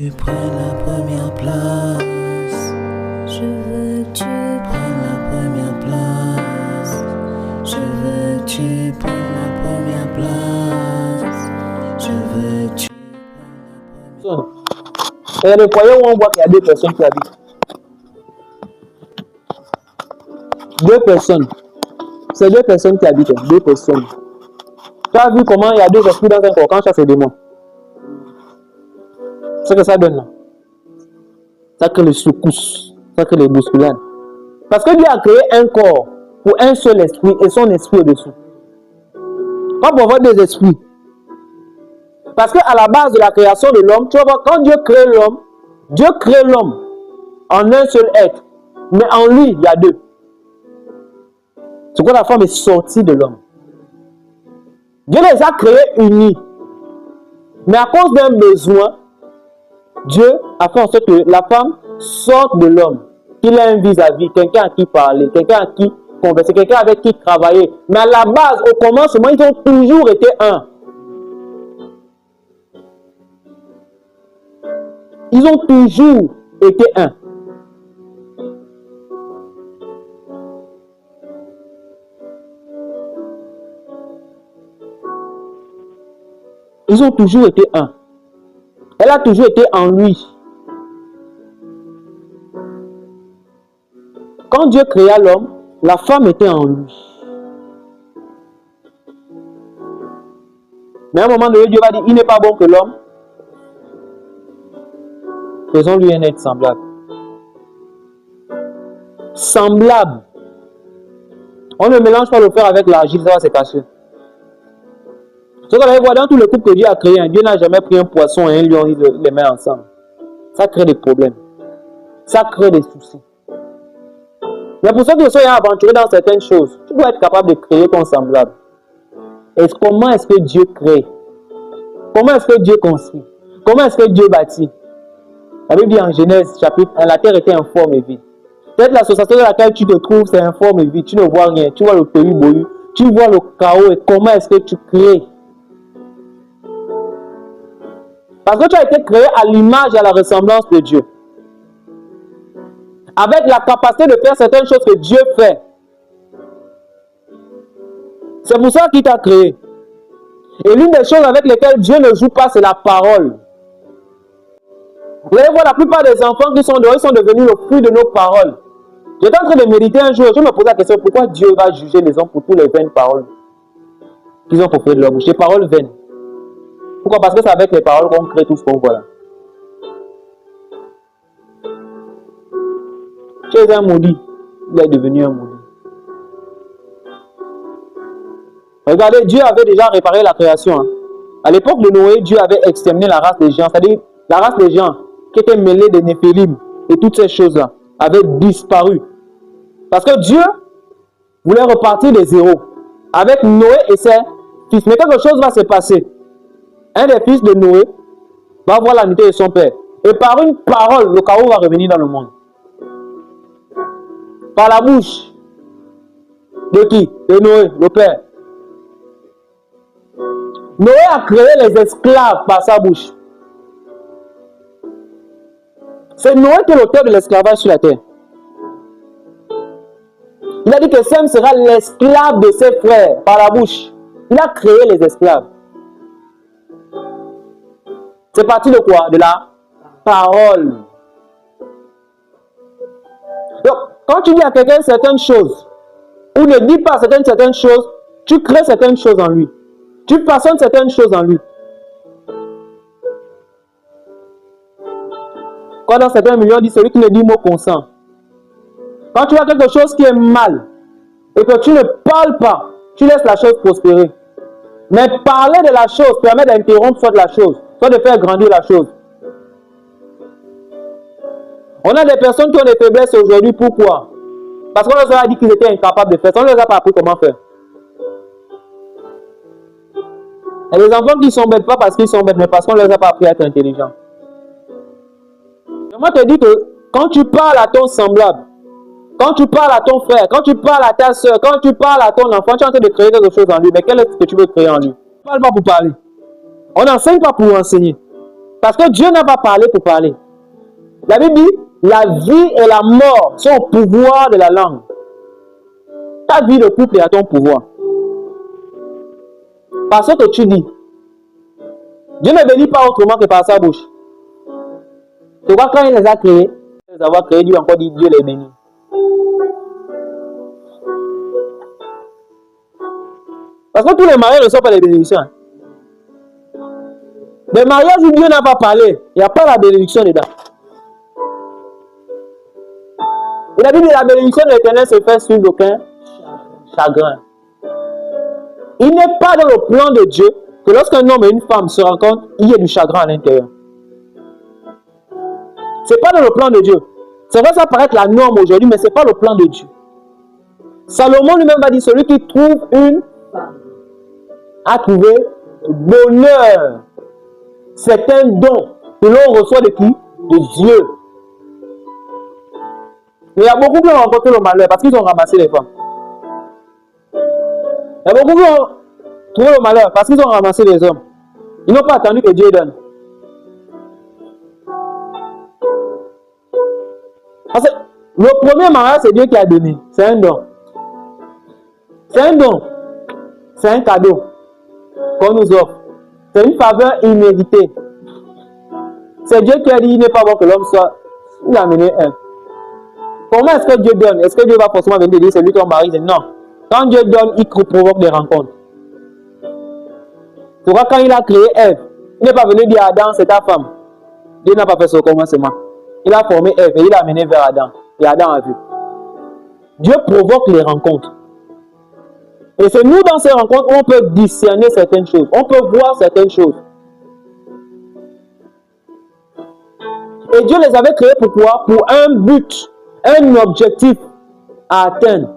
Tu prennes la première place. Je veux que tu Prennes la première place. Je veux que tu prennes la première place. Je veux que tu prennes la première place. Et le foyer où on voit qu'il y a deux personnes qui habitent. Deux personnes. C'est deux personnes qui habitent. Deux personnes. Tu as vu comment il y a deux esprits dans un corps quand chasse les démons. C'est ce que ça donne là. Ça crée les secousses. Ça crée les bousculades. Parce que Dieu a créé un corps pour un seul esprit et son esprit au-dessus. Pas pour avoir deux esprits. Parce qu'à la base de la création de l'homme, tu vas voir, quand Dieu crée l'homme en un seul être. Mais en lui, il y a deux. C'est pourquoi la femme est sortie de l'homme. Dieu les a créés unis. Mais à cause d'un besoin, Dieu a fait en sorte que la femme sorte de l'homme. Qu'il ait un vis-à-vis, quelqu'un à qui parler, quelqu'un à qui converser, quelqu'un avec qui travailler. Mais à la base, au commencement, ils ont toujours été un. Ils ont toujours été un. Ils ont toujours été un. Elle a toujours été en lui. Quand Dieu créa l'homme, la femme était en lui. Mais à un moment donné, Dieu va dire, il n'est pas bon que l'homme. Faisons-lui un être semblable. Semblable. On ne mélange pas le fer avec l'argile, ça va se casser. Ce qu'on avait voir dans tout le couple que Dieu a créé, Dieu n'a jamais pris un poisson et un lion, il les met ensemble. Ça crée des problèmes. Ça crée des soucis. Mais pour ceux qui sont aventurés dans certaines choses, tu dois être capable de créer ton semblable. Et comment est-ce que Dieu crée? Comment est-ce que Dieu construit? Comment est-ce que Dieu bâtit? La Bible dit en Genèse chapitre 1, la terre était informe et vide. Peut-être l'association dans laquelle tu te trouves, c'est informe et vide. Tu ne vois rien. Tu vois le tohu-bohu. Tu vois le chaos et comment est-ce que tu crées? Parce que tu as été créé à l'image et à la ressemblance de Dieu. Avec la capacité de faire certaines choses que Dieu fait. C'est pour ça qu'il t'a créé. Et l'une des choses avec lesquelles Dieu ne joue pas, c'est la parole. Vous allez voir, la plupart des enfants qui sont dehors, ils sont devenus le fruit de nos paroles. J'étais en train de méditer un jour, je me posais la question, pourquoi Dieu va juger les hommes pour toutes les vaines paroles qu'ils ont proférées de leur bouche? Les paroles vaines. Pourquoi? Parce que c'est avec les paroles qu'on crée tout ce qu'on voit là. Tu es un maudit, il est devenu un maudit. Regardez, Dieu avait déjà réparé la création. À l'époque de Noé, Dieu avait exterminé la race des gens, c'est-à-dire la race des gens qui étaient mêlés des Néphilim et toutes ces choses-là avaient disparu. Parce que Dieu voulait repartir de zéro avec Noé et ses fils. Mais quelque chose va se passer. Un des fils de Noé va voir l'amitié de son père. Et par une parole, le chaos va revenir dans le monde. Par la bouche de qui? De Noé, le père. Noé a créé les esclaves par sa bouche. C'est Noé qui est l'auteur de l'esclavage sur la terre. Il a dit que Sem sera l'esclave de ses frères par la bouche. Il a créé les esclaves. C'est parti de quoi? De la parole. Donc, quand tu dis à quelqu'un certaines choses, ou ne dis pas certaines choses, tu crées certaines choses en lui. Tu façonnes certaines choses en lui. Quand dans certains milieux, on dit celui qui ne dit mot consent. Quand tu as quelque chose qui est mal, et que tu ne parles pas, tu laisses la chose prospérer. Mais parler de la chose permet d'interrompre soit de la chose, soit de faire grandir la chose. On a des personnes qui ont des faiblesses aujourd'hui, pourquoi? Parce qu'on leur a dit qu'ils étaient incapables de faire ça, on ne leur a pas appris comment faire. Il y a des enfants qui sont bêtes, pas parce qu'ils sont bêtes, mais parce qu'on ne leur a pas appris à être intelligents. Moi, je te dis que quand tu parles à ton semblable, quand tu parles à ton frère, quand tu parles à ta soeur, quand tu parles à ton enfant, tu es en train de créer quelque chose en lui. Mais quel est-ce que tu veux créer en lui? On ne parle pas pour parler. On n'enseigne pas pour enseigner. Parce que Dieu n'a pas parlé pour parler. La Bible dit, la vie et la mort sont au pouvoir de la langue. Ta vie de couple est à ton pouvoir. Par ce que tu dis. Dieu ne bénit pas autrement que par sa bouche. Tu vois, quand il les a créés, les avoir créés, Dieu a encore dit Dieu les bénit. Parce que tous les mariages ne sont pas des bénédictions. Les mariages où Dieu n'a pas parlé, il n'y a pas la bénédiction dedans. Il a dit que la bénédiction de l'Éternel se fait sur aucun chagrin. Il n'est pas dans le plan de Dieu que lorsqu'un homme et une femme se rencontrent, il y ait du chagrin à l'intérieur. Ce n'est pas dans le plan de Dieu. C'est vrai, ça paraît être la norme aujourd'hui, mais ce n'est pas le plan de Dieu. Salomon lui-même va dire, celui qui trouve une femme a trouvé bonheur. C'est un don que l'on reçoit de qui? De Dieu. Mais il y a beaucoup qui ont rencontré le malheur parce qu'ils ont ramassé les femmes. Il y a beaucoup qui ont trouvé le malheur parce qu'ils ont ramassé les hommes. Ils n'ont pas attendu que Dieu donne. Parce que le premier mariage, c'est Dieu qui a donné. C'est un don. C'est un don. C'est un cadeau qu'on nous offre. C'est une faveur imméritée. C'est Dieu qui a dit, il n'est pas bon que l'homme soit... Il a amené un. Comment est-ce que Dieu donne? Est-ce que Dieu va forcément venir dire, c'est lui ton mari? Non. Quand Dieu donne, il provoque des rencontres. Tu vois, quand il a créé Ève, il n'est pas venu dire à Adam, c'est ta femme. Dieu n'a pas fait ce commencement. Il a formé Ève et il l'a amené vers Adam. Et Adam a vu. Dieu provoque les rencontres. Et c'est nous, dans ces rencontres, où on peut discerner certaines choses. On peut voir certaines choses. Et Dieu les avait créés pourquoi? Pour un but, un objectif à atteindre.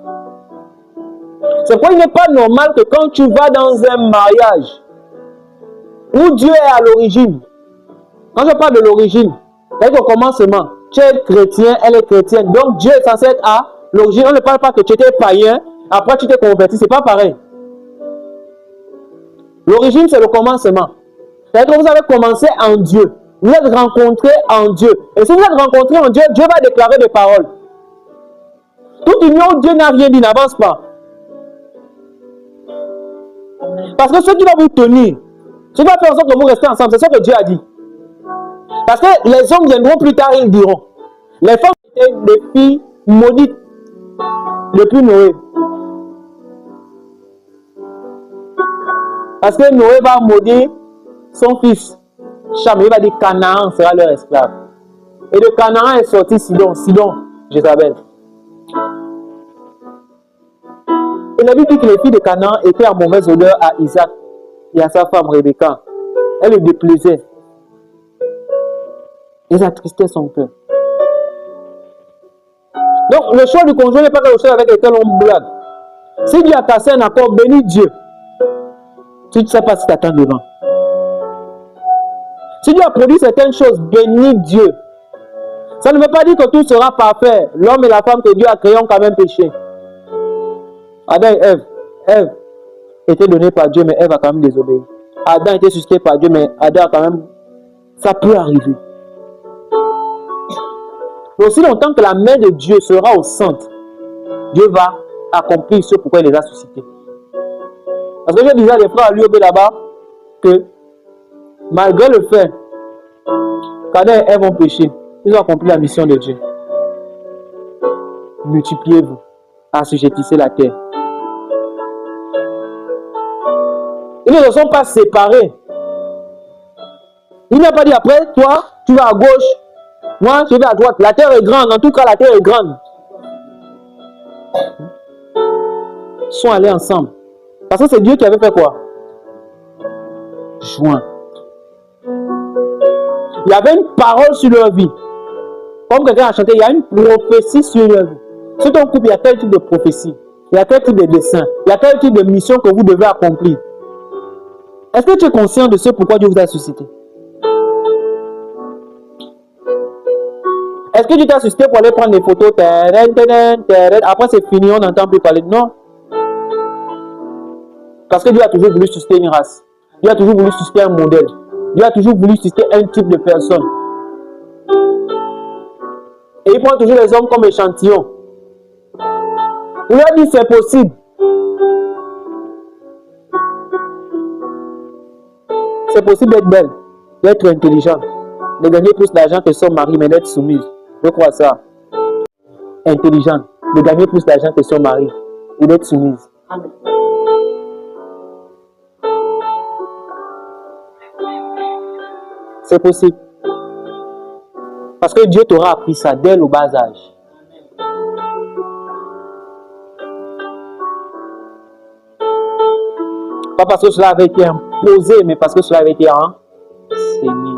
C'est pourquoi il n'est pas normal que quand tu vas dans un mariage où Dieu est à l'origine, quand je parle de l'origine, c'est au commencement, tu es chrétien, elle est chrétienne, donc Dieu est censé être à l'origine. On ne parle pas que tu étais païen, après tu t'es converti, c'est pas pareil. L'origine, c'est le commencement. C'est-à-dire que vous avez commencé en Dieu. Vous êtes rencontrés en Dieu. Et si vous êtes rencontrés en Dieu, Dieu va déclarer des paroles. Toute union où Dieu n'a rien dit n'avance pas. Parce que ce qui va vous tenir, ce qui va faire en sorte que vous restez ensemble, c'est ce que Dieu a dit. Parce que les hommes viendront plus tard et ils diront. Les femmes étaient des filles maudites depuis Noé. Parce que Noé va maudire son fils. Cham, il va dire Canaan sera leur esclave. Et de Canaan est sorti Sidon, Jézabel. Et la Bible dit que les filles de Canaan étaient en mauvaise odeur à Isaac et à sa femme Rebecca. Elle le déplaisait. Et ça attristait son cœur. Donc le choix du conjoint n'est pas quelque chose avec lequel on blague. Si Dieu a cassé un accord, bénis Dieu. Tu ne sais pas si tu attends devant. Si Dieu a produit certaines choses, bénis Dieu. Ça ne veut pas dire que tout sera parfait. L'homme et la femme que Dieu a créés ont quand même péché. Adam et Ève. Ève était donnée par Dieu, mais Ève a quand même désobéi. Adam était suscité par Dieu, mais Adam a quand même... Ça peut arriver. Mais aussi longtemps que la main de Dieu sera au centre, Dieu va accomplir ce pourquoi il les a suscités. Parce que je disais à des frères à l'UOB là-bas que malgré le fait qu'Adam et Ève ont péché, ils ont accompli la mission de Dieu. Multipliez-vous, assujettissez la terre. Ils ne se sont pas séparés. Il n'a pas dit après, toi, tu vas à gauche, moi, je vais à droite. La terre est grande, en tout cas, la terre est grande. Ils sont allés ensemble. Parce que c'est Dieu qui avait fait quoi? Joint. Il y avait une parole sur leur vie. Comme quelqu'un a chanté, il y a une prophétie sur leur vie. Sur ton couple, il y a tel type de prophétie. Il y a tel type de dessin. Il y a tel type de mission que vous devez accomplir. Est-ce que tu es conscient de ce pourquoi Dieu vous a suscité? Est-ce que tu t'as suscité pour aller prendre des photos? Après c'est fini, on n'entend plus parler. Non. Parce que Dieu a toujours voulu susciter une race. Dieu a toujours voulu susciter un modèle. Dieu a toujours voulu susciter un type de personne. Et il prend toujours les hommes comme échantillon. Il leur dit c'est possible. C'est possible d'être belle, d'être intelligente, de gagner plus d'argent que son mari, mais d'être soumise. Je crois ça. Intelligente, de gagner plus d'argent que son mari et d'être soumise. Amen. C'est possible. Parce que Dieu t'aura appris ça dès le bas âge. Pas parce que cela avait été imposé, mais parce que cela avait été enseigné.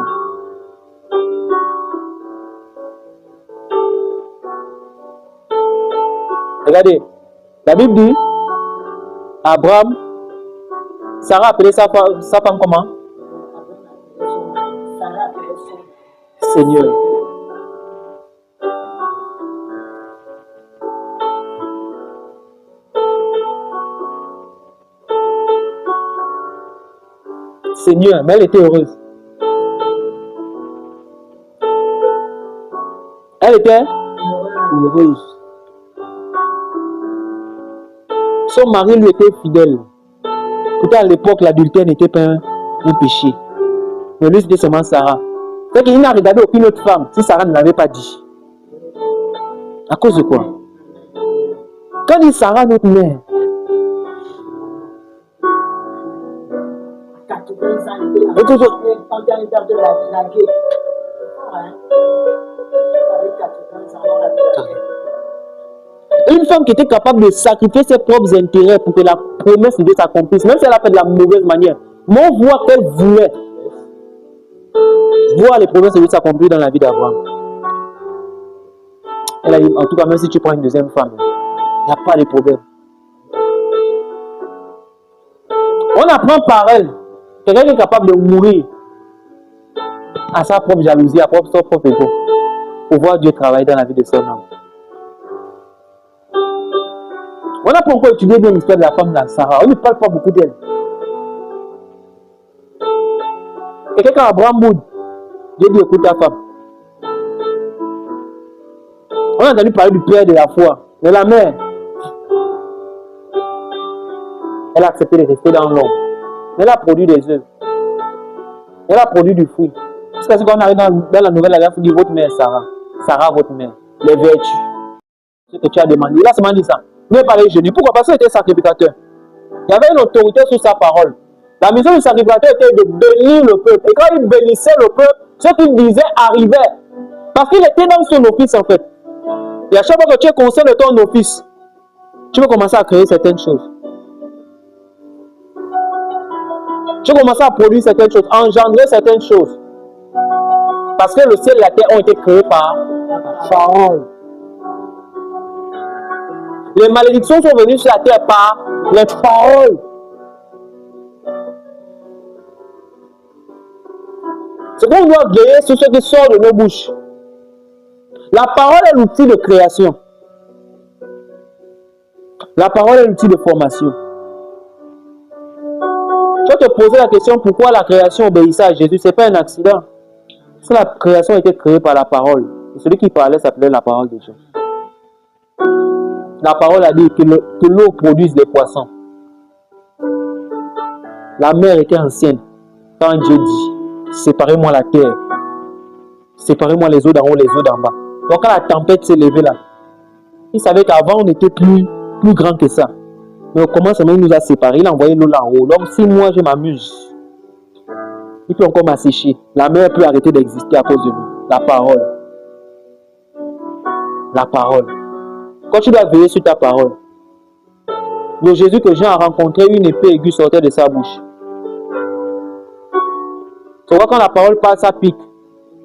Regardez, la Bible dit, Abraham, Sarah appelait sa femme comment? Seigneur. Seigneur, mais elle était heureuse. Elle était heureuse. Son mari lui était fidèle. Pourtant, à l'époque, l'adultère n'était pas un péché. Mais lui, c'était seulement Sarah. C'est qu'il n'a regardé aucune autre femme si Sarah ne l'avait pas dit. À cause de quoi? Quand il dit Sarah, notre mère, une femme qui était capable de sacrifier ses propres intérêts pour que la promesse de Dieu s'accomplisse, même si elle a fait de la mauvaise manière, mais on voit qu'elle voulait voir les promesses de Dieu s'accomplir dans la vie d'Abraham. Elle a dit, en tout cas, même si tu prends une deuxième femme, il n'y a pas de problème. On apprend par elle. Quelqu'un qui est capable de mourir à sa propre jalousie, à son propre ego, pour voir Dieu travailler dans la vie de son homme. On a pourquoi étudier bien l'histoire de la femme de Sarah. On ne parle pas beaucoup d'elle. Et quand Abraham boude, Dieu dit écoute ta femme. On a entendu parler du père de la foi, mais la mère, elle a accepté de rester dans l'ombre. Elle a produit des œuvres. Elle a produit du fruit. Jusqu'à ce qu'on arrive dans la nouvelle alliance, on dit votre mère Sarah. Sarah, votre mère. Les vertus. Ce que tu as demandé. Il a seulement dit ça. Ne pas les gêner. Pourquoi? Parce qu'il était sacrificateur. Il y avait une autorité sur sa parole. La mission du sacrificateur était de bénir le peuple. Et quand il bénissait le peuple, ce qu'il disait arrivait. Parce qu'il était dans son office en fait. Et à chaque fois que tu es conscient de ton office, tu peux commencer à créer certaines choses. Tu peux commencer à produire certaines choses, à engendrer certaines choses. Parce que le ciel et la terre ont été créés par parole. Les malédictions sont venues sur la terre par les paroles. C'est qu'on doit veiller sur ce qui sort de nos bouches. La parole est l'outil de création. La parole est l'outil de formation. Tu vas te poser la question pourquoi la création obéissait à Jésus. Ce n'est pas un accident. Si la création a été créée par la parole, celui qui parlait s'appelait la parole de Dieu. La parole a dit que l'eau produise des poissons. La mer était ancienne. Quand Dieu dit, séparez-moi la terre. Séparez-moi les eaux d'en haut, les eaux d'en bas. Donc quand la tempête s'est levée là, il savait qu'avant on était plus grand que ça. Mais au commencement, il nous a séparés. Il a envoyé l'eau là en haut. Donc si moi je m'amuse, il peut encore m'assécher. La mer peut arrêter d'exister à cause de lui. La parole. La parole. Quand tu dois veiller sur ta parole. Le Jésus que Jean a rencontré, une épée aiguë sortait de sa bouche. Tu vois quand la parole parle, ça pique,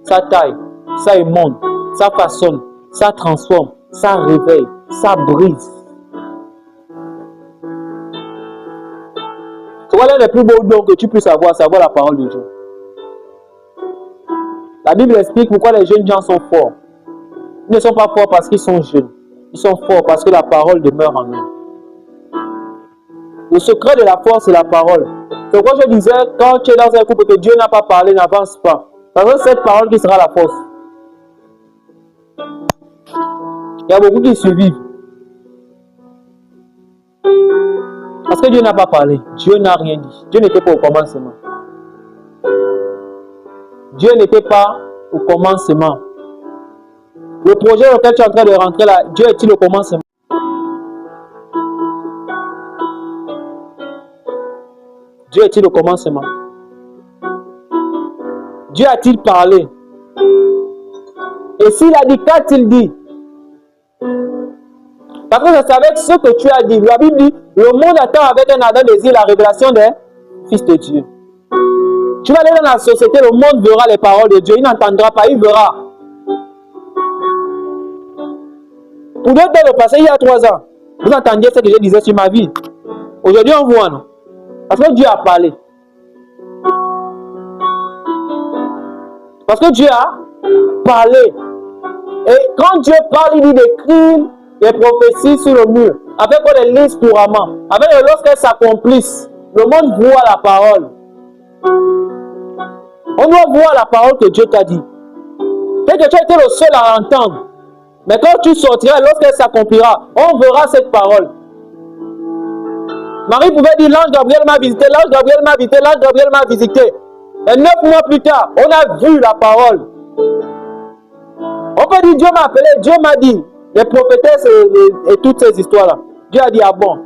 ça taille, ça émonde, ça façonne, ça transforme, ça réveille, ça brise. Tu vois l'un des plus beaux dons que tu puisses avoir, c'est avoir la parole de Dieu. La Bible explique pourquoi les jeunes gens sont forts. Ils ne sont pas forts parce qu'ils sont jeunes. Ils sont forts parce que la parole demeure en eux. Le secret de la foi, c'est la parole. C'est pourquoi je disais, quand tu es dans un couple que Dieu n'a pas parlé, n'avance pas. Parce que cette parole qui sera la force. Il y a beaucoup qui survivent. Parce que Dieu n'a pas parlé. Dieu n'a rien dit. Dieu n'était pas au commencement. Dieu n'était pas au commencement. Le projet dans lequel tu es en train de rentrer là, Dieu est-il au commencement? Dieu est-il au commencement? Dieu a-t-il parlé? Et s'il a dit, qu'a-t-il dit? Parce que c'est avec ce que tu as dit. La Bible dit, le monde attend avec un ardent désir la révélation des fils de Dieu. Tu vas aller dans la société, le monde verra les paroles de Dieu. Il n'entendra pas, il verra. Pour d'autres, dans le passé, il y a 3 ans, vous entendiez ce que je disais sur ma vie. Aujourd'hui, on voit, non? Parce que Dieu a parlé. Parce que Dieu a parlé. Et quand Dieu parle, il dit d'écrire les prophéties sur le mur, afin qu'on les lise couramment, afin que lorsqu'elles s'accomplissent, le monde voit la parole. On doit voir la parole que Dieu t'a dit. Peut-être que tu as été le seul à l'entendre. Mais quand tu sortiras, lorsqu'elle s'accomplira, on verra cette parole. Marie pouvait dire, l'ange Gabriel m'a visité, l'ange Gabriel m'a visité, l'ange Gabriel m'a visité. Et 9 mois plus tard, on a vu la parole. On peut dire, Dieu m'a appelé, Dieu m'a dit. Les prophétesses et toutes ces histoires-là. Dieu a dit, ah bon.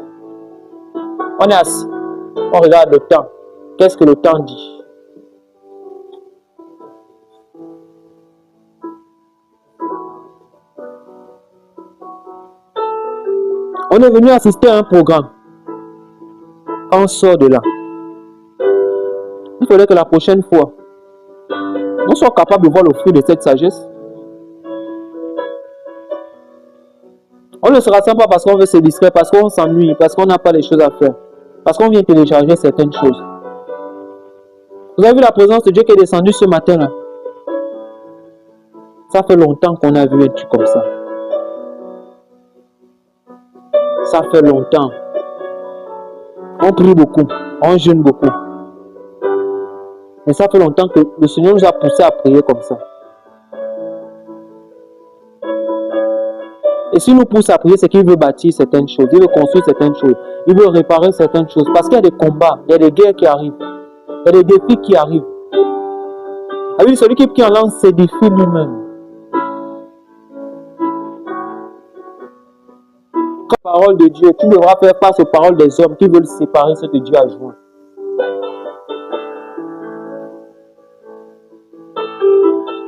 On est assis. On regarde le temps. Qu'est-ce que le temps dit? On est venu assister à un programme. On sort de là. Il faudrait que la prochaine fois, on soit capable de voir le fruit de cette sagesse. On ne se rassemble pas parce qu'on veut se distraire, parce qu'on s'ennuie, parce qu'on n'a pas les choses à faire, parce qu'on vient télécharger certaines choses. Vous avez vu la présence de Dieu qui est descendue ce matin-là? Ça fait longtemps qu'on a vu un truc comme ça. Ça fait longtemps. On prie beaucoup, on jeûne beaucoup. Mais ça fait longtemps que le Seigneur nous a poussé à prier comme ça. Et s'il nous pousse à prier, c'est qu'il veut bâtir certaines choses, il veut construire certaines choses, il veut réparer certaines choses. Parce qu'il y a des combats, il y a des guerres qui arrivent, il y a des défis qui arrivent. Ah oui, celui qui en lance ses défis lui-même. La parole de Dieu, tu devras faire face aux paroles des hommes qui veulent séparer ce que Dieu a joint.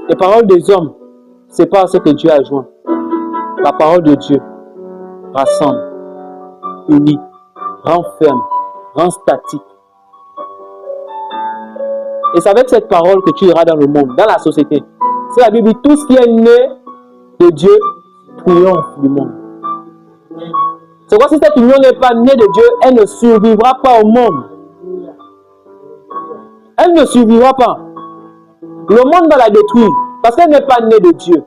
Les paroles des hommes séparent ce que Dieu a joint. La parole de Dieu rassemble, unit, renferme, rend statique. Et c'est avec cette parole que tu iras dans le monde, dans la société. C'est la Bible dit, tout ce qui est né de Dieu triomphe du monde. C'est quoi si cette union n'est pas née de Dieu, elle ne survivra pas au monde. Elle ne survivra pas. Le monde va la détruire parce qu'elle n'est pas née de Dieu.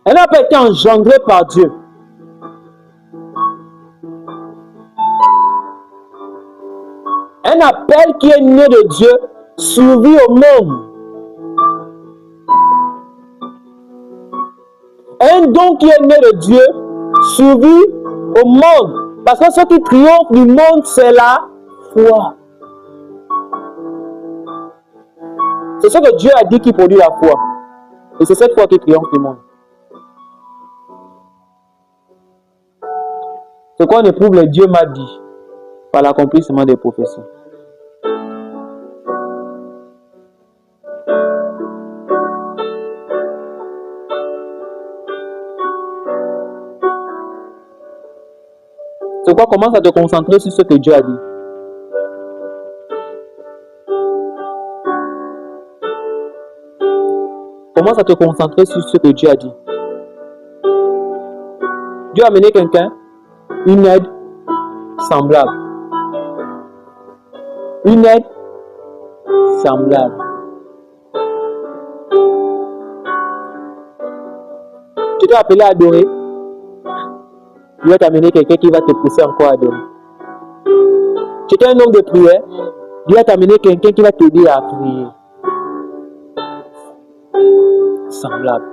Elle n'a pas été engendrée par Dieu. Un appel qui est né de Dieu survit au monde. Un don qui est né de Dieu survit au monde. Parce que ce qui triomphe du monde, c'est la foi. C'est ce que Dieu a dit qui produit la foi. Et c'est cette foi qui triomphe du monde. Ce qu'on éprouve, le Dieu m'a dit par l'accomplissement des prophéties. C'est quoi? Commence à te concentrer sur ce que Dieu a dit. Commence à te concentrer sur ce que Dieu a dit. Dieu a amené quelqu'un une aide semblable. Une aide semblable. Tu t'es appelé à adorer. Dieu va t'amener quelqu'un qui va te pousser encore à adorer. Tu es un homme de prière, Dieu va t'amener quelqu'un qui va t'aider à prier. Semblable.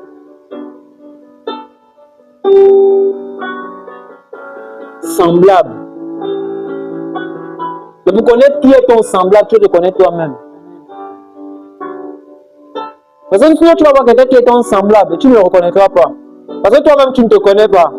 Semblable. Mais pour connaître qui est ton semblable, tu dois te connaître toi-même. Parce que sinon tu vas voir quelqu'un qui est ton semblable et tu ne le reconnaîtras pas. Parce que toi-même tu ne te connais pas.